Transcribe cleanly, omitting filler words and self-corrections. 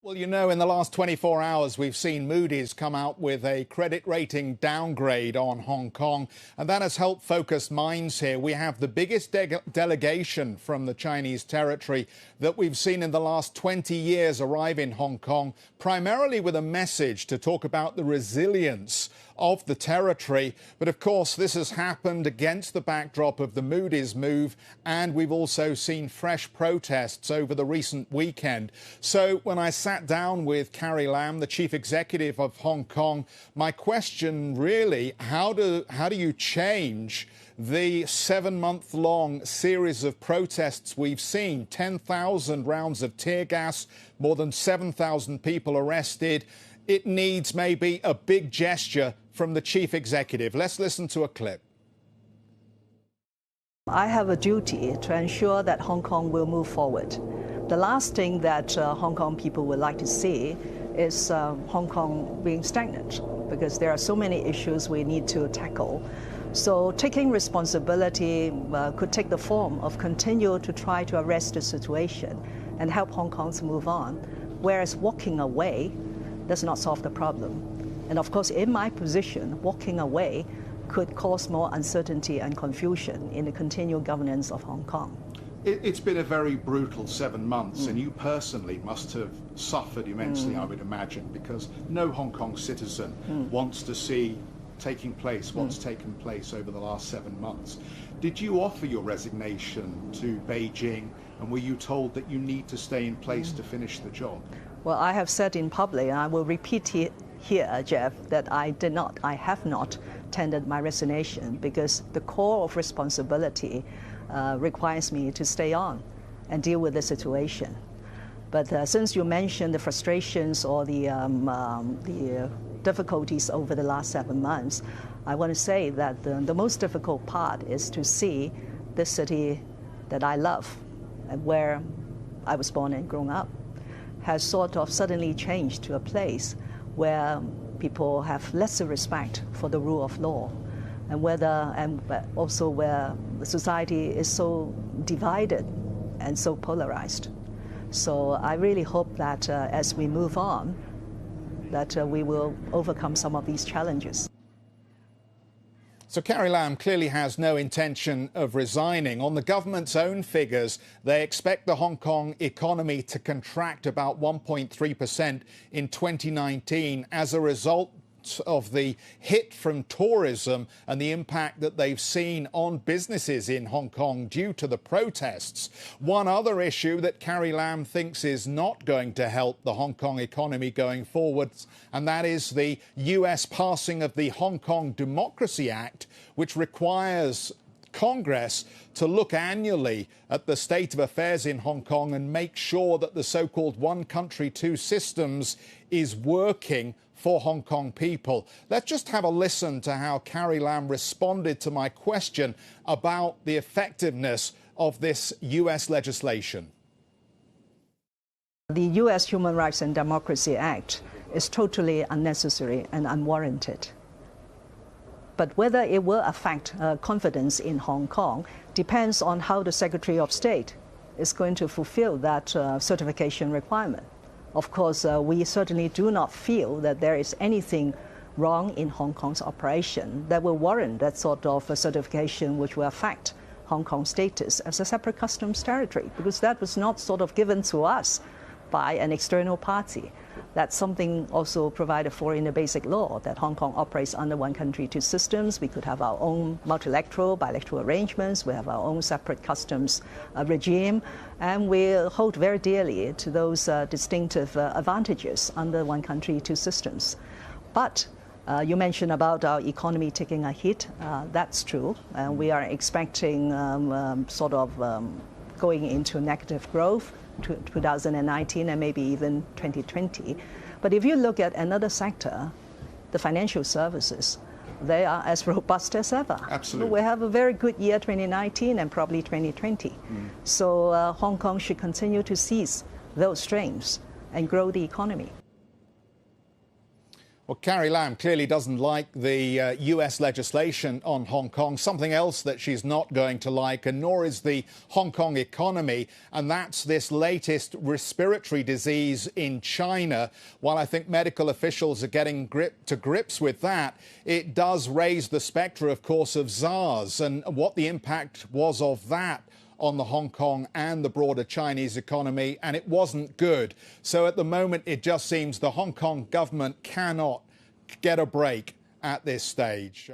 Well, you know, in the last 24 hours, we've seen Moody's come out with a credit rating downgrade on Hong Kong, and that has helped focus minds here. We have the biggest delegation from the Chinese territory that we've seen in the last 20 years arrive in Hong Kong, primarily with a message to talk about the resilience of the territory. But of course, this has happened against the backdrop of the Moody's move, and we've also seen fresh protests over the recent weekend. So when I sat down with Carrie Lam, the chief executive of Hong Kong, my question really, how do you change the 7-month-long series of protests we've seen? 10,000 rounds of tear gas, more than 7,000 people arrested. It needs maybe a big gesture from the chief executive. Let's listen to a clip. I have a duty to ensure that Hong Kong will move forward. The last thing that Hong Kong people would like to see is Hong Kong being stagnant, because there are so many issues we need to tackle. So taking responsibility could take the form of continue to try to arrest the situation and help Hong Kong to move on, whereas walking away does not solve the problem. And of course, in my position, walking away could cause more uncertainty and confusion in the continued governance of Hong Kong. It's been a very brutal 7 months, and you personally must have suffered immensely, I would imagine, because no Hong Kong citizen wants to see what's taken place over the last 7 months. Did you offer your resignation to Beijing, and were you told that you need to stay in place to finish the job? Well, I have said in public, and I will repeat here, Geoff, that I have not tendered my resignation, because the core of responsibility requires me to stay on and deal with the situation. But since you mentioned the frustrations or the difficulties over the last 7 months, I want to say that the most difficult part is to see the city that I love and where I was born and grown up has sort of suddenly changed to a place where people have lesser respect for the rule of law, and also where the society is so divided and so polarized. So I really hope that as we move on, that we will overcome some of these challenges. So Carrie Lam clearly has no intention of resigning. On the government's own figures, they expect the Hong Kong economy to contract about 1.3% in 2019 as a result of the hit from tourism and the impact that they've seen on businesses in Hong Kong due to the protests. One other issue that Carrie Lam thinks is not going to help the Hong Kong economy going forwards, and that is the US passing of the Hong Kong Democracy Act, which requires Congress to look annually at the state of affairs in Hong Kong and make sure that the so-called one country, two systems is working for Hong Kong people. Let's just have a listen to how Carrie Lam responded to my question about the effectiveness of this US legislation. The US Human Rights and Democracy Act is totally unnecessary and unwarranted. But whether it will affect confidence in Hong Kong depends on how the Secretary of State is going to fulfill that certification requirement. Of course, we certainly do not feel that there is anything wrong in Hong Kong's operation that will warrant that sort of a certification which will affect Hong Kong's status as a separate customs territory, because that was not sort of given to us by an external party. That's something also provided for in the basic law, that Hong Kong operates under one country, two systems. We could have our own multilateral, bilateral arrangements. We have our own separate customs regime. And we hold very dearly to those distinctive advantages under one country, two systems. But you mentioned about our economy taking a hit. That's true. We are expecting going into negative growth 2019 and maybe even 2020. But if you look at another sector, the financial services, they are as robust as ever. Absolutely. We have a very good year 2019 and probably 2020. So Hong Kong should continue to seize those strengths and grow the economy. Well, Carrie Lam clearly doesn't like the US legislation on Hong Kong. Something else that she's not going to like, and nor is the Hong Kong economy, and that's this latest respiratory disease in China. While I think medical officials are getting to grips with that, it does raise the spectre, of course, of SARS and what the impact was of that on the Hong Kong and the broader Chinese economy, and it wasn't good. So at the moment, it just seems the Hong Kong government cannot get a break at this stage.